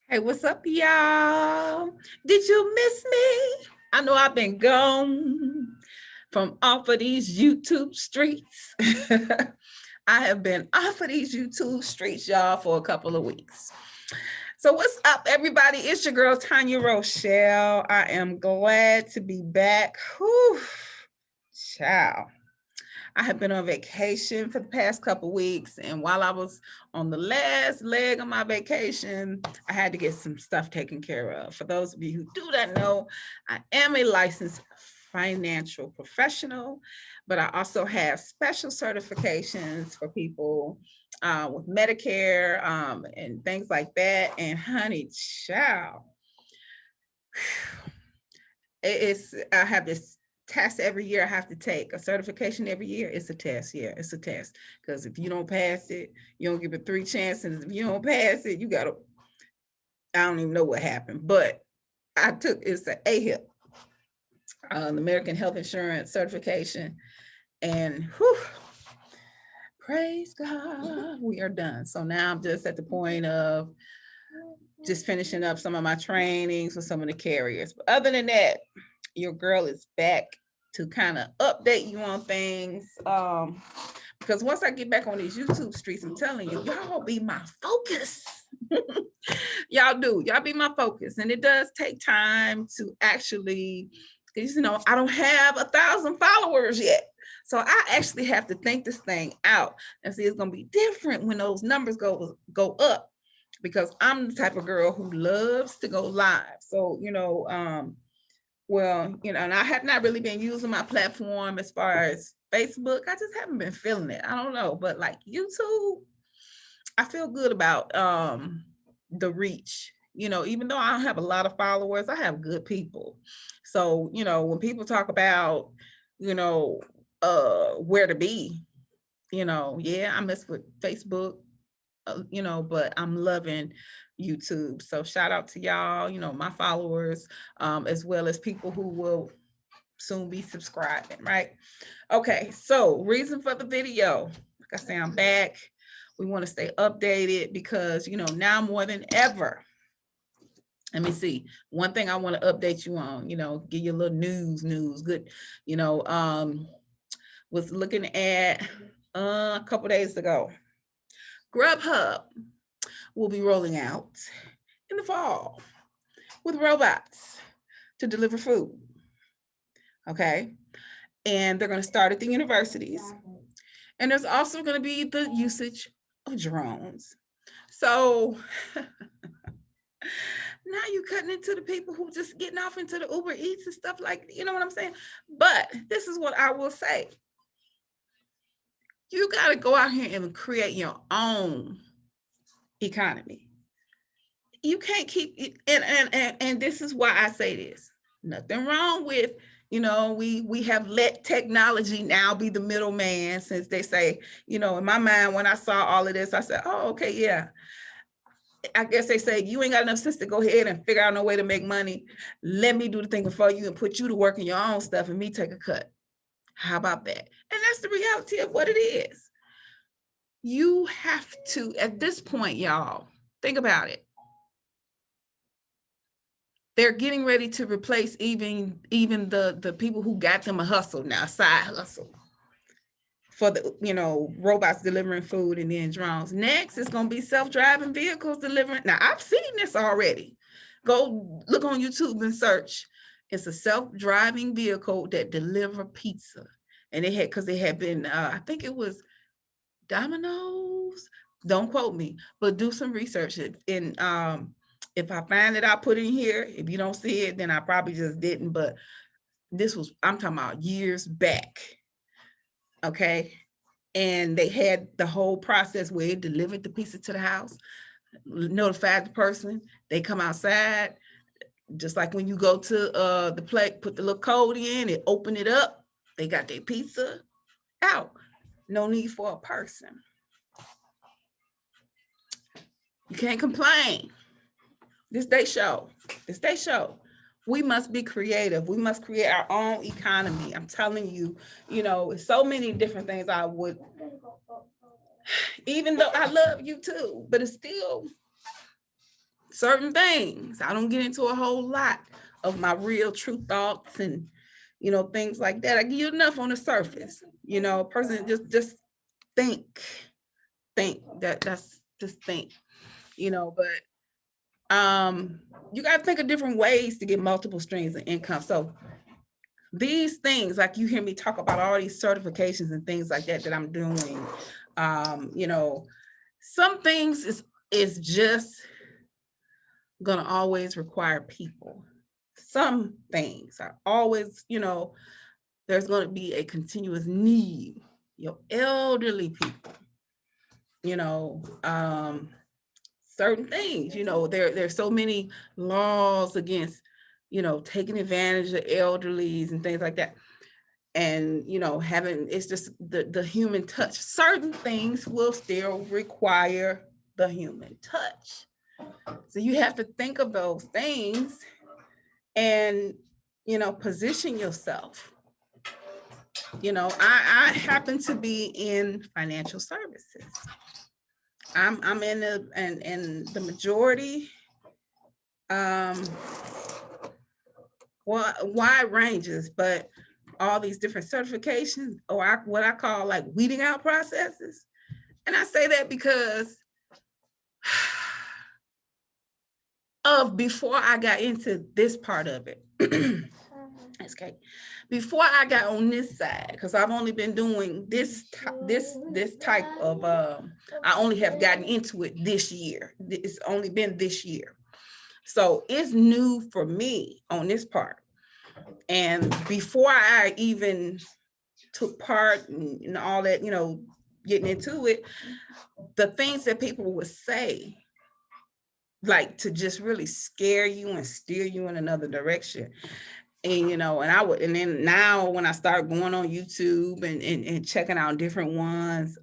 Hey, what's up, y'all? Did you miss me? I know I've been gone from off of these YouTube streets. I have been off of these YouTube streets, y'all, for a couple of weeks. So, what's up, everybody? It's your girl, Tanya Rochelle. I am glad to be back. Whew, ciao. I have been on vacation for the past couple weeks, and while I was on the last leg of my vacation, I had to get some stuff taken care of. For those of you who do not know, I am a licensed financial professional, but I also have special certifications for people with Medicare and things like that. And honey, child, it's I have this test every year I have to take a certification every year. It's a test. Yeah, it's a test. Because if you don't pass it, you don't give it three chances. If you don't pass it, you gotta, I don't even know what happened. But I took it's the AHIP, the American Health Insurance Certification. And whew, praise God, we are done. So now I'm just at the point of just finishing up some of my trainings with some of the carriers. But other than that, your girl is back to kind of update you on things. Because once I get back on these YouTube streets, I'm telling you, y'all be my focus. Y'all do. Y'all be my focus. And it does take time to actually, because I don't have 1,000 followers yet. So I actually have to think this thing out and see it's gonna be different when those numbers go up, because I'm the type of girl who loves to go live. So, and I have not really been using my platform as far as Facebook. I just haven't been feeling it. I don't know, but like YouTube, I feel good about the reach. Even though I don't have a lot of followers, I have good people. So, when people talk about, you know, where to be, yeah, I mess with Facebook, but I'm loving YouTube. So shout out to y'all, my followers, as well as people who will soon be subscribing, right? Okay, so reason for the video. Like I say, I'm back. We want to stay updated because, now more than ever, let me see. One thing I want to update you on, give you a little news, good, was looking at a couple days ago. Grubhub will be rolling out in the fall with robots to deliver food. Okay. And they're going to start at the universities. And there's also going to be the usage of drones. So now you're cutting into the people who just getting off into the Uber Eats and stuff like, you know what I'm saying? But this is what I will say. You got to go out here and create your own economy. You can't keep it, and this is why I say this. Nothing wrong with, we have let technology now be the middleman, since they say, in my mind, when I saw all of this, I said, oh, okay, yeah. I guess they say you ain't got enough sense to go ahead and figure out no way to make money. Let me do the thing for you and put you to work in your own stuff and me take a cut. How about that? And that's the reality of what it is. You have to, at this point, y'all, think about it. They're getting ready to replace even the people who got them a hustle now, side hustle, for the robots delivering food and then drones. Next, it's going to be self-driving vehicles delivering. Now, I've seen this already. Go look on YouTube and search. It's a self-driving vehicle that deliver pizza, and they had been I think it was Domino's. Don't quote me, but do some research. And if I find it, I'll put it in here. If you don't see it, then I probably just didn't. But I'm talking about years back. Okay. And they had the whole process where it delivered the pizza to the house, notified the person, they come outside, just like when you go to the plate, put the little code in, it open it up, they got their pizza out. No need for a person. You can't complain. This they show. We must be creative. We must create our own economy. I'm telling you, so many different things I would, even though I love you too, but it's certain things. I don't get into a whole lot of my real true thoughts and, things like that. I give you enough on the surface. A person just think that's just think, but you got to think of different ways to get multiple streams of income. So these things, like you hear me talk about all these certifications and things like that I'm doing, some things is just gonna always require people. Some things are always, there's going to be a continuous need. Your elderly people, certain things, there's so many laws against, taking advantage of elderlies and things like that. And, having, it's just the human touch. Certain things will still require the human touch. So you have to think of those things and, position yourself. I happen to be in financial services. I'm in the majority, wide ranges, but all these different certifications, or what I call like weeding out processes. And I say that because of before I got into this part of it. Okay. Before I got on this side, because I've only been doing this type of, I only have gotten into it this year. It's only been this year. So it's new for me on this part. And before I even took part and all that, getting into it, the things that people would say, like to just really scare you and steer you in another direction. And, and then now when I start going on YouTube and checking out different ones,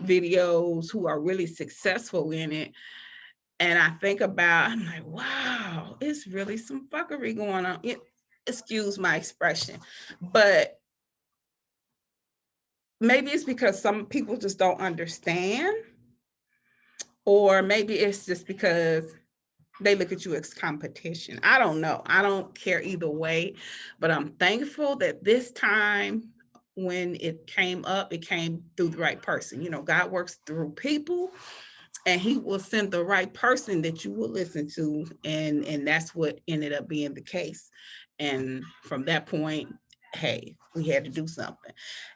videos who are really successful in it. And I think about, I'm like, wow, it's really some fuckery going on. Excuse my expression, but maybe it's because some people just don't understand, or maybe it's just because they look at you as competition. I don't know. I don't care either way, but I'm thankful that this time when it came up, it came through the right person. God works through people, and he will send the right person that you will listen to. And that's what ended up being the case. And from that point, hey, we had to do something.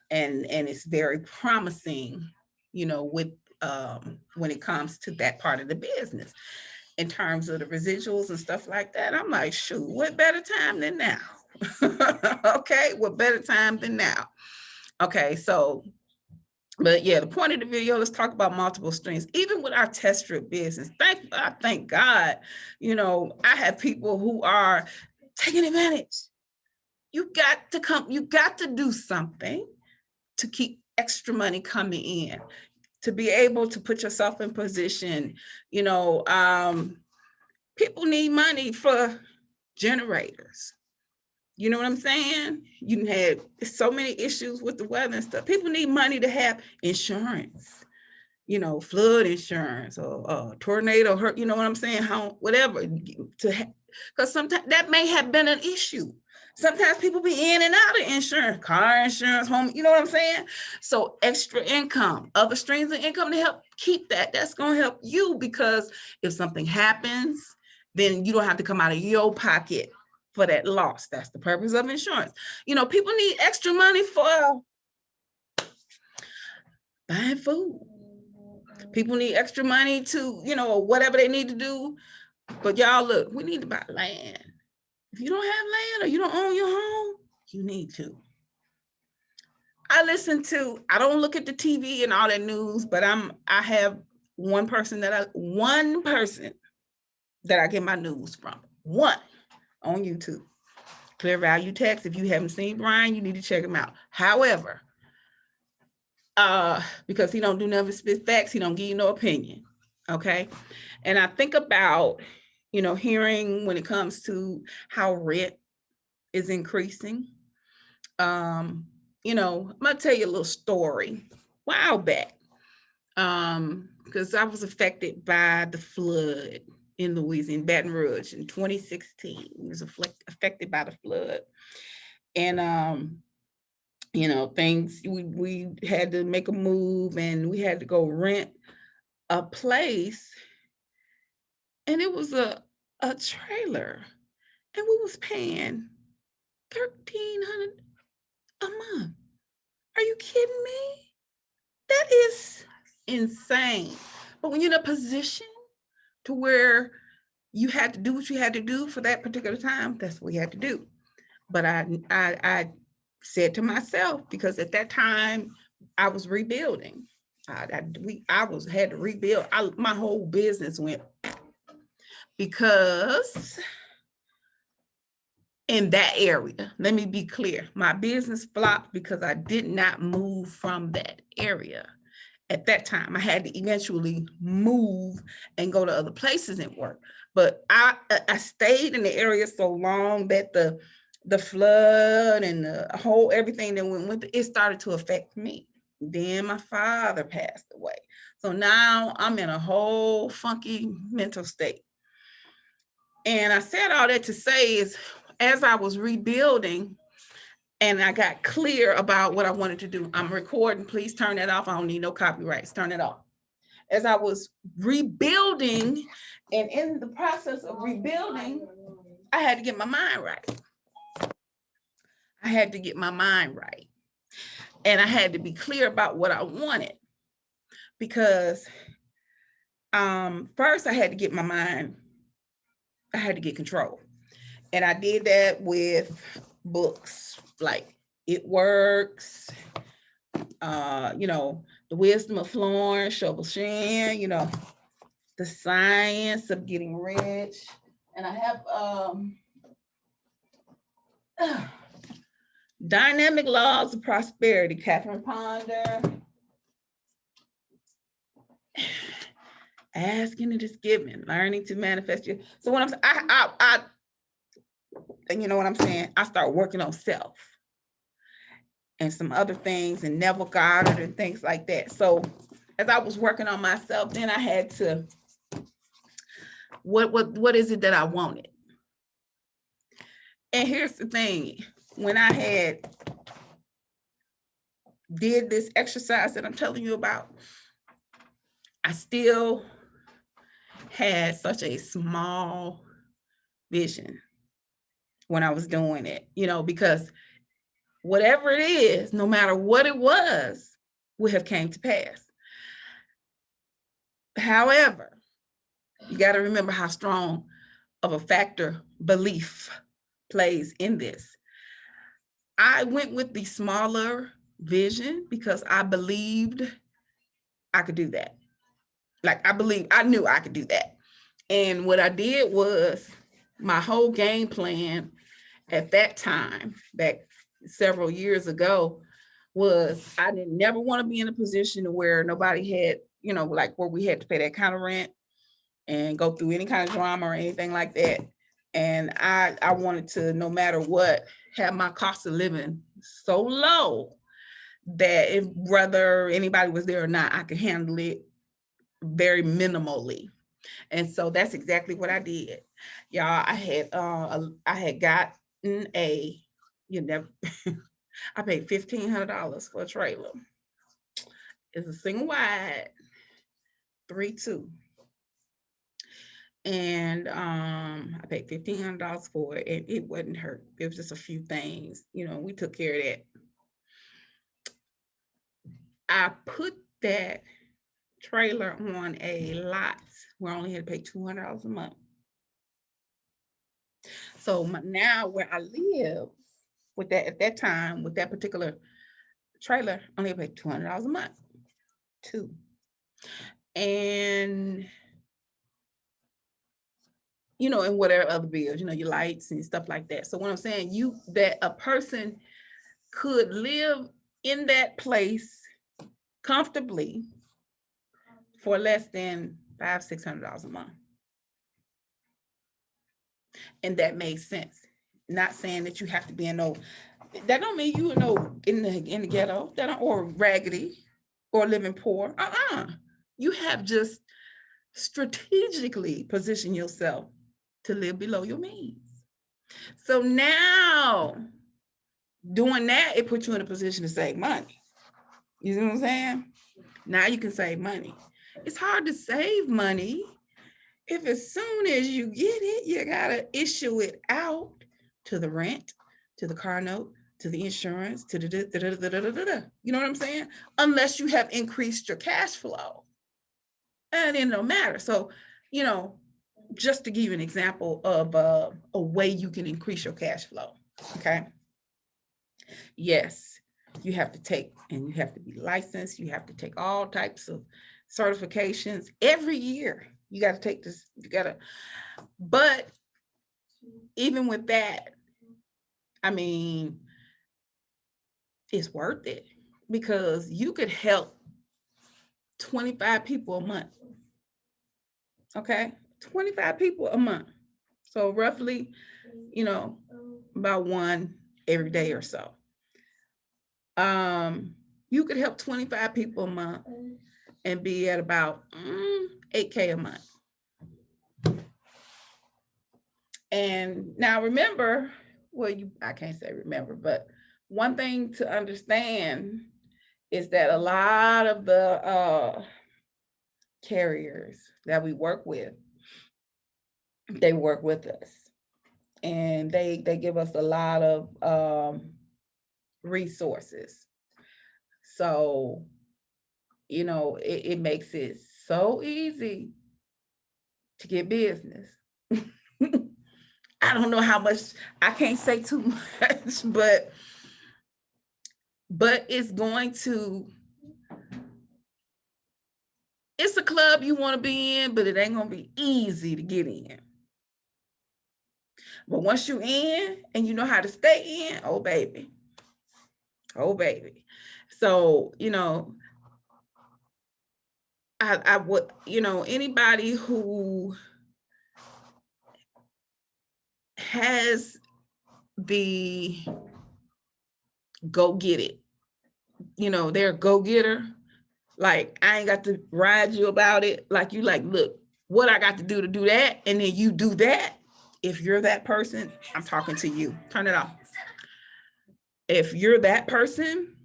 And it's very promising, with when it comes to that part of the business. In terms of the residuals and stuff like that, I'm like, shoot, what better time than now? Okay, what better time than now? Okay, so, but yeah, the point of the video, let's talk about multiple streams. Even with our test strip business, I thank God, I have people who are taking advantage. You got to do something to keep extra money coming in, to be able to put yourself in position. People need money for generators. You know what I'm saying? You had so many issues with the weather and stuff. People need money to have insurance, flood insurance or tornado hurt. You know what I'm saying? Whatever, because sometimes that may have been an issue. Sometimes people be in and out of insurance, car insurance, home, you know what I'm saying? So extra income, other streams of income to help keep that. That's going to help you, because if something happens, then you don't have to come out of your pocket for that loss. That's the purpose of insurance. People need extra money for buying food. People need extra money to, whatever they need to do. But y'all, look, we need to buy land. If you don't have land or you don't own your home, you need to. I don't look at the TV and all that news, but I have one person that I get my news from. One on YouTube. Clear Value Text. If you haven't seen Brian, you need to check him out. However, because he don't do nothing but spit facts, he don't give you no opinion. Okay. And I think about, hearing when it comes to how rent is increasing. I'm gonna tell you a little story. A while back, because I was affected by the flood in Louisiana, Baton Rouge in 2016. We was affected by the flood. And you know, things we had to make a move, and we had to go rent a place, and it was a trailer, and we was paying $1,300 a month. Are you kidding me? That is insane. But when you're in a position to where you had to do what you had to do for that particular time, that's what you had to do. But I said to myself, because at that time I was rebuilding. I had to rebuild. My whole business went, because in that area, let me be clear, my business flopped because I did not move from that area. At that time, I had to eventually move and go to other places and work. But I stayed in the area so long that the flood and the whole everything that went with it started to affect me. Then my father passed away. So now I'm in a whole funky mental state. And I said all that to say is, as I was rebuilding and I got clear about what I wanted to do, I'm recording, please turn that off. I don't need no copyrights, turn it off. As I was rebuilding, and in the process of rebuilding, I had to get my mind right. I had to get my mind right. And I had to be clear about what I wanted, because first I had to get my mind, I had to get control. And I did that with books like It Works, you know, The Wisdom of Florence Scovel Shinn, you know, The Science of Getting Rich. And I have Dynamic Laws of Prosperity, Catherine Ponder. Asking it is given, learning to manifest you. So when and you know what I'm saying? I start working on self and some other things, and Neville Goddard and things like that. So as I was working on myself, then I had to, what is it that I wanted? And here's the thing, when I had did this exercise that I'm telling you about, I still had such a small vision when I was doing it, you know, because whatever it is, no matter what it was, would have came to pass. However, you got to remember how strong of a factor belief plays in this. I went with the smaller vision because I believed I could do that. Like I knew I could do that. And what I did was, my whole game plan at that time, back several years ago, was I didn't never want to be in a position where nobody had, you know, like where we had to pay that kind of rent and go through any kind of drama or anything like that. And I wanted to, no matter what, have my cost of living so low that if whether anybody was there or not, I could handle it very minimally. And so that's exactly what I did. Y'all, I had gotten I paid $1,500 for a trailer. It's a single wide 3-2. And I paid $1,500 for it, and it wasn't hurt. It was just a few things, you know, we took care of that. I put that trailer on a lot where I only had to pay $200 a month. So now where I live with that, at that time, with that particular trailer, I only pay $200 a month, too. And you know, and whatever other bills, you know, your lights and stuff like that. So what I'm saying, that a person could live in that place comfortably for less than $500-$600 a month. And that makes sense. Not saying that you have to be in that don't mean you know in the ghetto, or raggedy or living poor. You have just strategically position yourself to live below your means. So now doing that, it puts you in a position to save money. You see what I'm saying? Now you can save money. It's hard to save money if as soon as you get it, you gotta issue it out to the rent, to the car note, to the insurance, to the. You know what I'm saying? Unless you have increased your cash flow. And it don't matter. So, you know, just to give you an example of a way you can increase your cash flow. Okay. Yes, you have to take, and you have to be licensed. You have to take all types of certifications every year. You got to take this, you got to, but even with that, I mean, it's worth it because you could help 25 people a month. Okay. 25 people a month. So roughly, you know, about one every day or so. You could help 25 people a month and be at about $8K a month. And now remember, well, I can't say remember, but one thing to understand is that a lot of the carriers that we work with, they work with us. And they give us a lot of resources. So, you know, it makes it so easy to get business. I don't know how much, I can't say too much, but it's going to, it's a club you want to be in, but it ain't going to be easy to get in. But once you're in and you know how to stay in, oh baby. Oh baby. So, you know, I would, you know, anybody who has the go get it, you know, they're a go getter. Like, I ain't got to ride you about it. Like, you like, look, what I got to do that. And then you do that. If you're that person, I'm talking to you. Turn it off. If you're that person,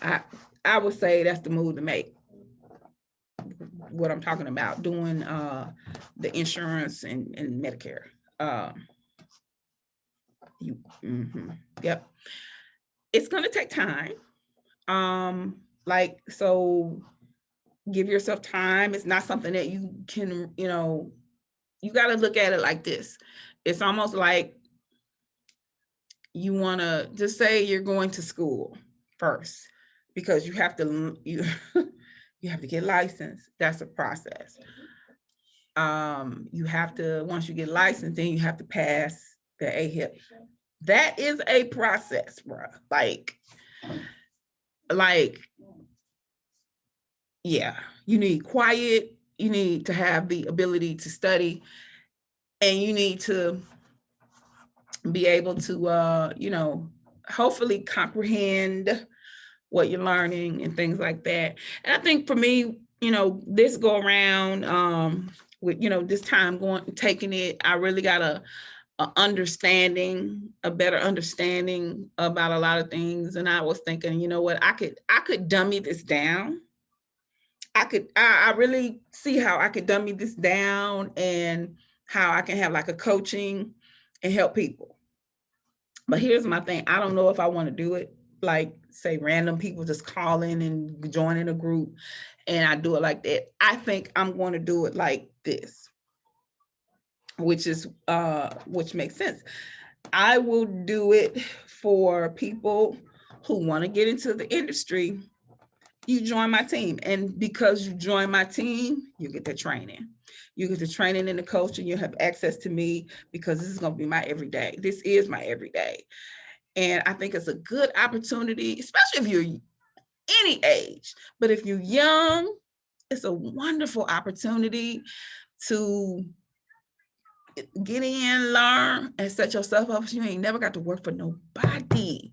I would say that's the move to make. What I'm talking about, doing the insurance and Medicare. Yep. It's going to take time. Like, so give yourself time. It's not something that you can, you know, you got to look at it like this. It's almost like you want to just say you're going to school first, because you have to, you have to get licensed. That's a process. You have to, once you get licensed, then you have to pass the AHIP. That is a process, bro. Like, yeah, you need quiet, you need to have the ability to study, and you need to be able to, you know, hopefully comprehend what you're learning and things like that. And I think for me, you know, this go around, with, you know, this time taking it, I really got a better understanding about a lot of things. And I was thinking, you know what, I could dummy this down. I really see how I could dummy this down and how I can have like a coaching and help people. But here's my thing. I don't know if I want to do it like, say, random people just calling and joining a group and I do it like that. I think I'm going to do it like this, which makes sense. I will do it for people who want to get into the industry. You join my team, and because you join my team, you get the training. You get the training and the coaching. You have access to me because this is going to be my everyday. This is my everyday. And I think it's a good opportunity, especially if you're any age. But if you're young, it's a wonderful opportunity to get in, learn, and set yourself up. You ain't never got to work for nobody.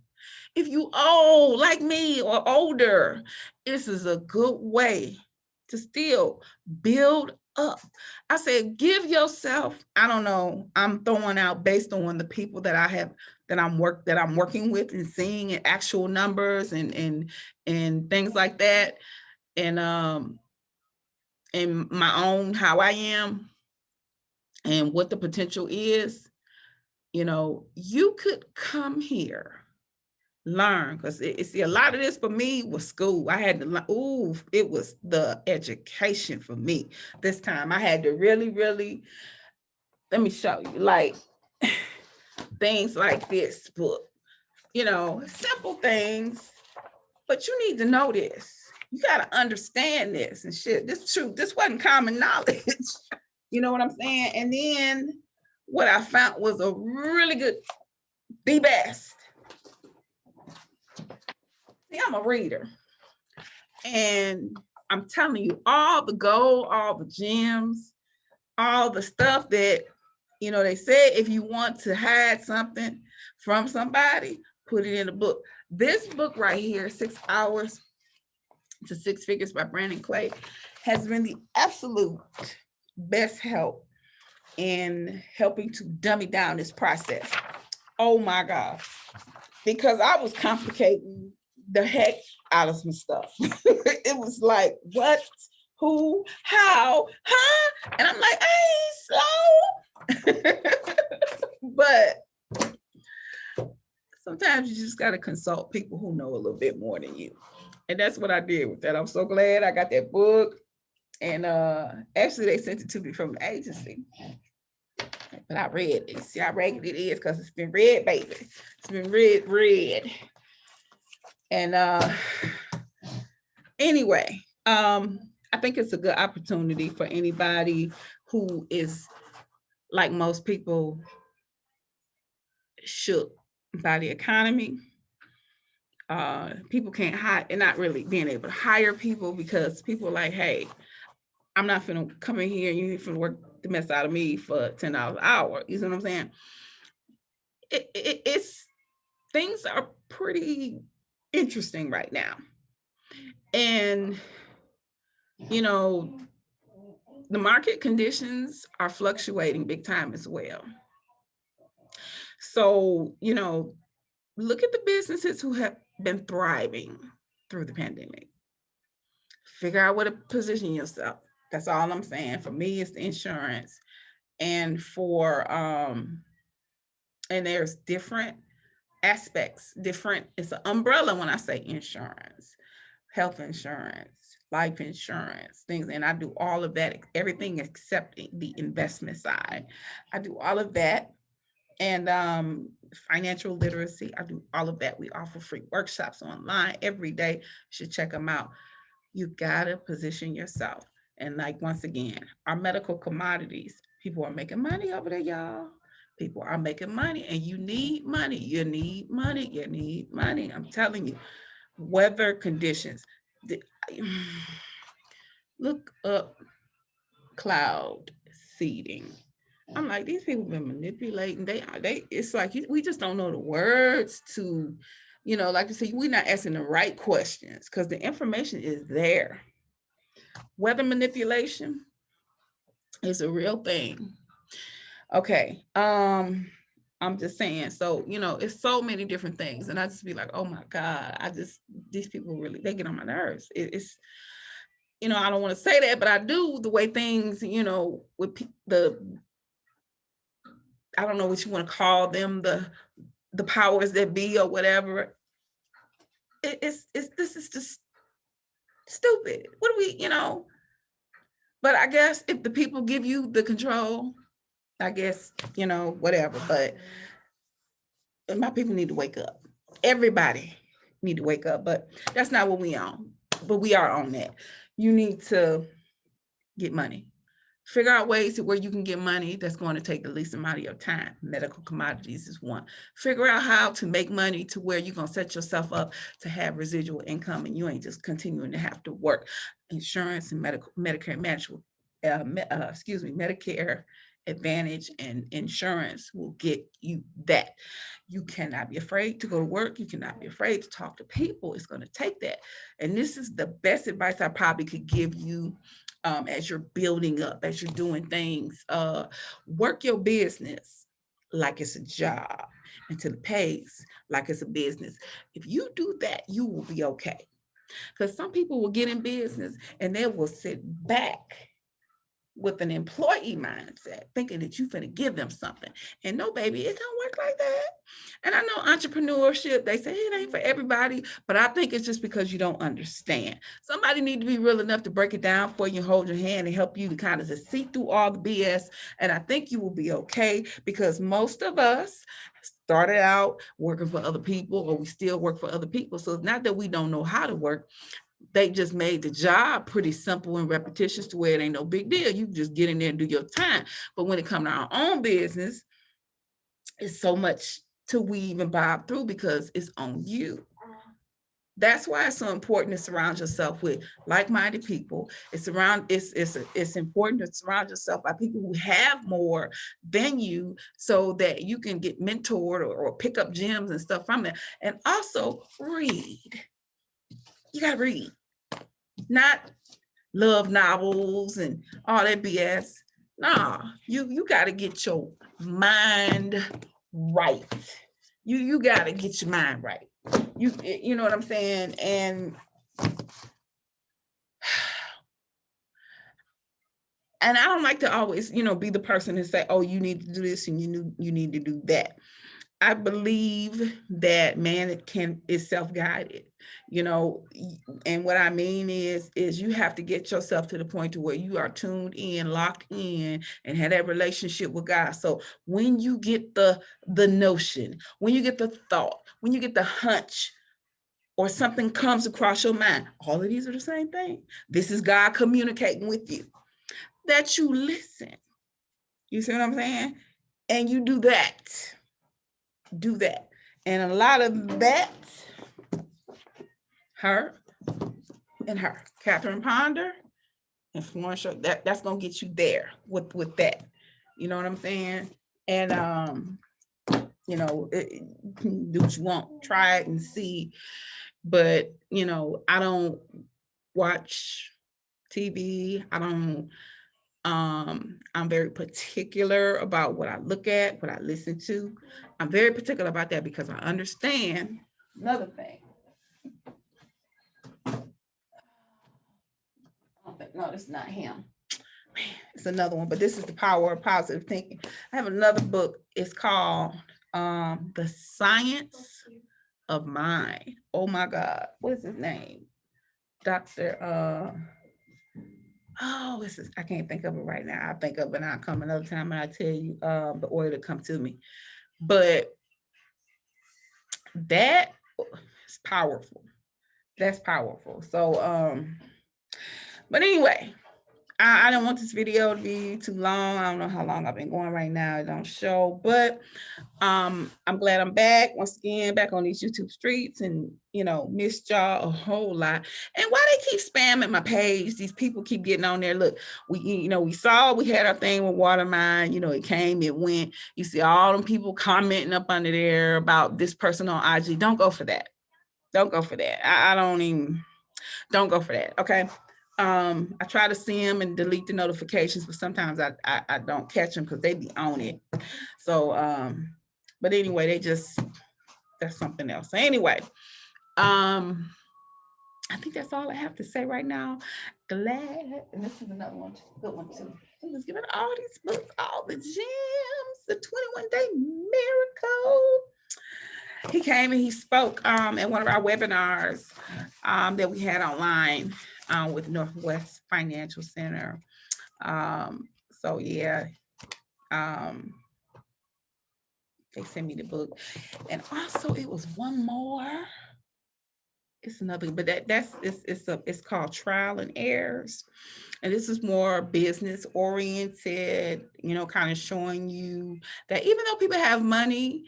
If you old like me or older, this is a good way to still build up. I said, give yourself, I don't know, I'm throwing out based on the people that I have, that I'm working with and seeing and actual numbers and things like that. And my own, how I am and what the potential is, you could come here, learn, because see, a lot of this for me was school. I had to learn. Ooh, it was the education for me this time. I had to really, let me show you, like things like this book, simple things, but you need to know this. You got to understand this and shit. This truth, this wasn't common knowledge. You know what I'm saying? And then what I found was a really good, the best. See, I'm a reader. And I'm telling you, all the gold, all the gems, all the stuff that, they say if you want to hide something from somebody, put it in a book. This book right here, 6 Hours to Six Figures by Brandon Clay, has been the absolute best help in helping to dummy down this process. Oh my God. Because I was complicating the heck out of some stuff. It was like, what, who, how, huh? And I'm like, I ain't slow. But sometimes you just got to consult people who know a little bit more than you. And that's what I did with that. I'm so glad I got that book. And actually they sent it to me from the agency. But I read it. See how ragged it is because it's been read, baby. It's been read. And anyway, I think it's a good opportunity for anybody who is, like most people, shook by the economy. People can't hire, and not really being able to hire people because people are like, hey, I'm not finna come in here and you ain't finna work the mess out of me for $10 an hour. You see what I'm saying? It's things are pretty interesting right now. And, the market conditions are fluctuating big time as well. So, look at the businesses who have been thriving through the pandemic. Figure out where to position yourself. That's all I'm saying. For me, it's the insurance. And and there's different aspects, it's an umbrella when I say insurance, health insurance, life insurance, things. And I do all of that, everything except the investment side. I do all of that. And financial literacy, I do all of that. We offer free workshops online every day. You should check them out. You gotta position yourself. And like, once again, our medical commodities, people are making money over there, y'all. People are making money, and you need money. You need money. You need money. I'm telling you, weather conditions. Look up cloud seeding. I'm like, these people been manipulating. It's like we just don't know the words to, like you say, we're not asking the right questions because the information is there. Weather manipulation is a real thing. Okay. I'm just saying, so, it's so many different things. And I just be like, oh my God, these people really, they get on my nerves. It's, I don't want to say that, but I do, the way things, with I don't know what you want to call them, the powers that be or whatever. This is just stupid. What do we, but I guess if the people give you the control, I guess, whatever. But my people need to wake up. Everybody need to wake up, but that's not what we on. But we are on that. You need to get money. Figure out ways to where you can get money that's going to take the least amount of your time. Medical commodities is one. Figure out how to make money to where you're going to set yourself up to have residual income and you ain't just continuing to have to work. Insurance and Medicare advantage, and insurance will get you that. You cannot be afraid to go to work. You cannot be afraid to talk to people. It's going to take that. And this is the best advice I probably could give you as you're building up, as you're doing things. Work your business like it's a job until it pays like it's a business. If you do that, you will be okay. Because some people will get in business and they will sit back with an employee mindset, thinking that you're going to give them something. And no, baby, it don't work like that. And I know entrepreneurship, they say it ain't for everybody, but I think it's just because you don't understand. Somebody need to be real enough to break it down for you, hold your hand, and help you to kind of just see through all the BS. And I think you will be okay, because most of us started out working for other people, or we still work for other people. So it's not that we don't know how to work. They just made the job pretty simple and repetitious to where it ain't no big deal. You just get in there and do your time. But when it comes to our own business, it's so much to weave and bob through because it's on you. That's why it's so important to surround yourself with like-minded people. It's important to surround yourself by people who have more than you, so that you can get mentored, or pick up gems and stuff from there. And also read. You gotta read. Not love novels and all that BS. Nah, you got to get your mind right. You got to get your mind right. You know what I'm saying? And I don't like to always, be the person to say, oh, you need to do this and you need to do that. I believe that man is self-guided, and what I mean is you have to get yourself to the point to where you are tuned in, locked in, and have that relationship with God. So when you get the notion, when you get the thought, when you get the hunch, or something comes across your mind, all of these are the same thing. This is God communicating with you, that you listen. You see what I'm saying? And you do that. Do that. And a lot of that, her and her, Catherine Ponder, influential, that's gonna get you there with that. You know what I'm saying? And do what you want, try it and see. But I don't watch TV. I'm very particular about what I look at, what I listen to. I'm very particular about that because I understand another thing. No, it's not him. It's another one, but this is The Power of Positive Thinking. I have another book. It's called The Science of Mind. Oh my God. What is his name? Dr. I can't think of it right now. I'll think of it and I'll come another time and I'll tell you the order to come to me. But that is powerful. That's powerful. So, but anyway, I don't want this video to be too long. I don't know how long I've been going right now. It don't show, but I'm glad I'm back once again, back on these YouTube streets, and missed y'all a whole lot. And why they keep spamming my page? These people keep getting on there. Look, we had our thing with Watermind. It came, it went. You see all them people commenting up under there about this person on IG. Don't go for that. Don't go for that. I don't go for that. Okay. I try to see them and delete the notifications, but sometimes I don't catch them because they be on it. So, but anyway, that's something else. So anyway, I think that's all I have to say right now. Glad, and this is another one, good one too. He was giving all these books, all the gems, the 21-day miracle. He came and he spoke at one of our webinars that we had online with Northwest Financial Center. So yeah, they sent me the book, and also it was one more. It's another, but it's called Trial and Errors, and this is more business oriented. Kind of showing you that even though people have money,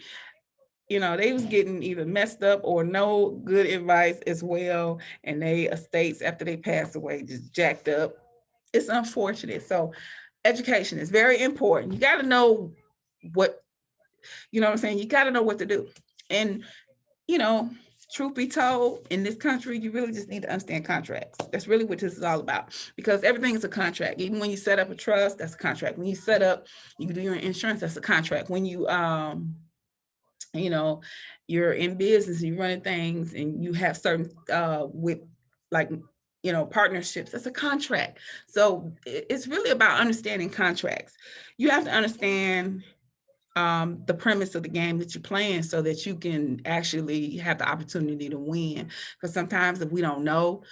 they was getting either messed up or no good advice as well, and they estates after they passed away just jacked up. It's unfortunate. So education is very important. You got to know what, you know what I'm saying? You got to know what to do. And, you know, truth be told, in this country, you really just need to understand contracts. That's really what this is all about, because everything is a contract. Even when you set up a trust, that's a contract. When you set up, you can do your insurance, that's a contract. When you, you know, you're in business, you're running things, and you have certain, with like, you know, partnerships, that's a contract. So it's really about understanding contracts. You have to understand the premise of the game that you're playing so that you can actually have the opportunity to win. Because sometimes if we don't know,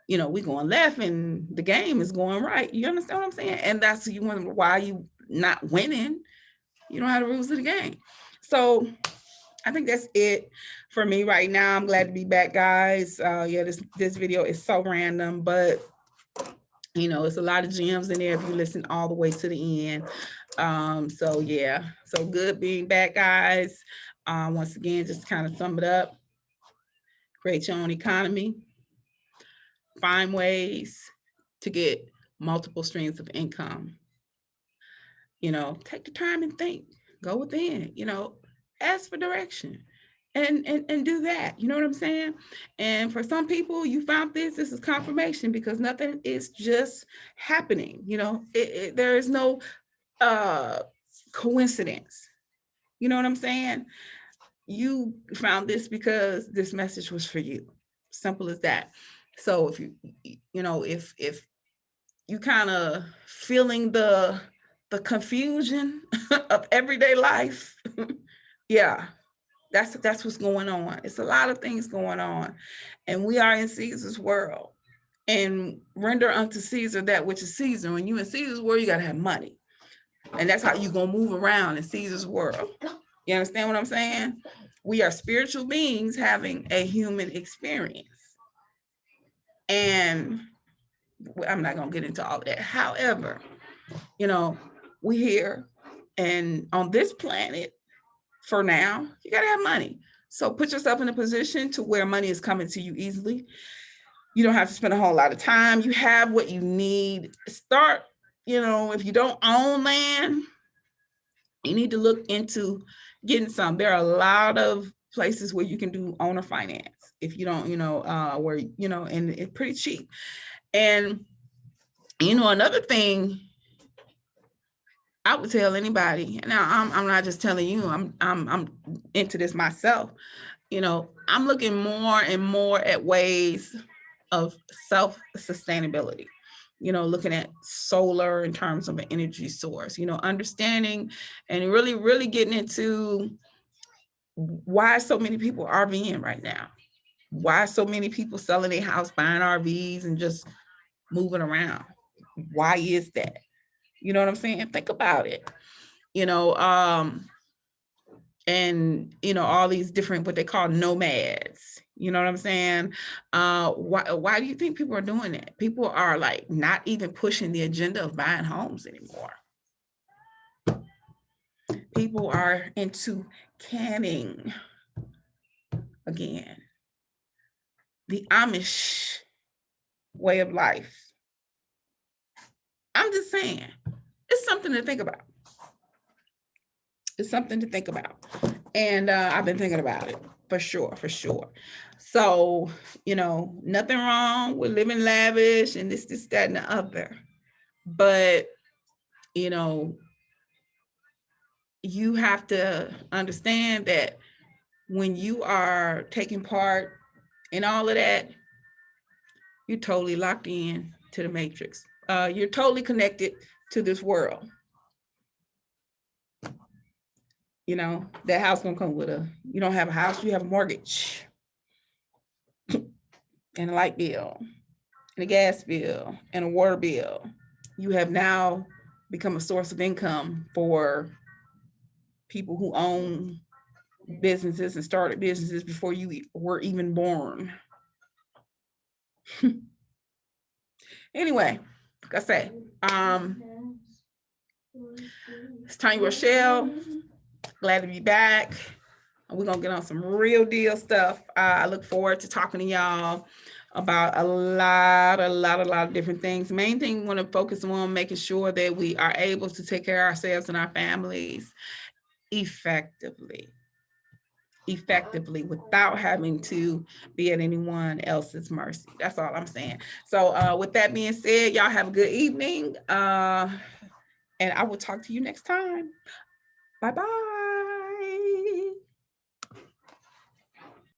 you know, we going left and the game is going right. You understand what I'm saying? And that's you wonder why you not winning. You don't have the rules of the game. So I think that's it for me right now. I'm glad to be back, guys. Yeah, this video is so random, but you know, it's a lot of gems in there if you listen all the way to the end. So yeah, so good being back, guys. Once again, just to kind of sum it up, create your own economy, find ways to get multiple streams of income. You know, take the time and think, go within, you know, ask for direction. And do that. You know what I'm saying? And for some people, you found this is confirmation, because nothing is just happening. You know, there is no coincidence. You know what I'm saying? You found this because this message was for you. Simple as that. So if you know, if you kind of feeling the confusion of everyday life, yeah, that's what's going on. It's a lot of things going on, and we are in Caesar's world. And render unto Caesar that which is Caesar. When you in Caesar's world, you gotta have money, and that's how you gonna move around in Caesar's world. You understand what I'm saying? We are spiritual beings having a human experience, and I'm not gonna get into all of that. However, you know, we here, and on this planet, for now, you gotta have money. So put yourself in a position to where money is coming to you easily. You don't have to spend a whole lot of time. You have what you need. Start, you know, if you don't own land, you need to look into getting some. There are a lot of places where you can do owner finance if you don't, you know, where, you know, and it's pretty cheap. And, you know, another thing I would tell anybody, now I'm not just telling you, I'm into this myself. You know, I'm looking more and more at ways of self-sustainability, you know, looking at solar in terms of an energy source, you know, understanding and really, really getting into why so many people RVing right now. Why so many people selling their house, buying RVs and just moving around. Why is that? You know what I'm saying? Think about it. You know, and you know, all these different what they call nomads. You know what I'm saying? Why do you think people are doing that? People are like not even pushing the agenda of buying homes anymore. People are into canning again. The Amish way of life. I'm just saying, it's something to think about. It's something to think about. And I've been thinking about it for sure, for sure. So, you know, nothing wrong with living lavish and this, that, and the other. But, you know, you have to understand that when you are taking part in all of that, you're totally locked in to the matrix. You're totally connected to this world. You know, that house gonna come with you don't have a house, you have a mortgage and a light bill and a gas bill and a water bill. You have now become a source of income for people who own businesses and started businesses before you were even born. Anyway, like I say, it's Tanya Rochelle. Glad to be back. We're gonna get on some real deal stuff. I look forward to talking to y'all. about a lot of different things. Main thing we want to focus on making sure that we are able to take care of ourselves and our families effectively without having to be at anyone else's mercy. That's all I'm saying. So with that being said, y'all have a good evening. And I will talk to you next time. Bye-bye.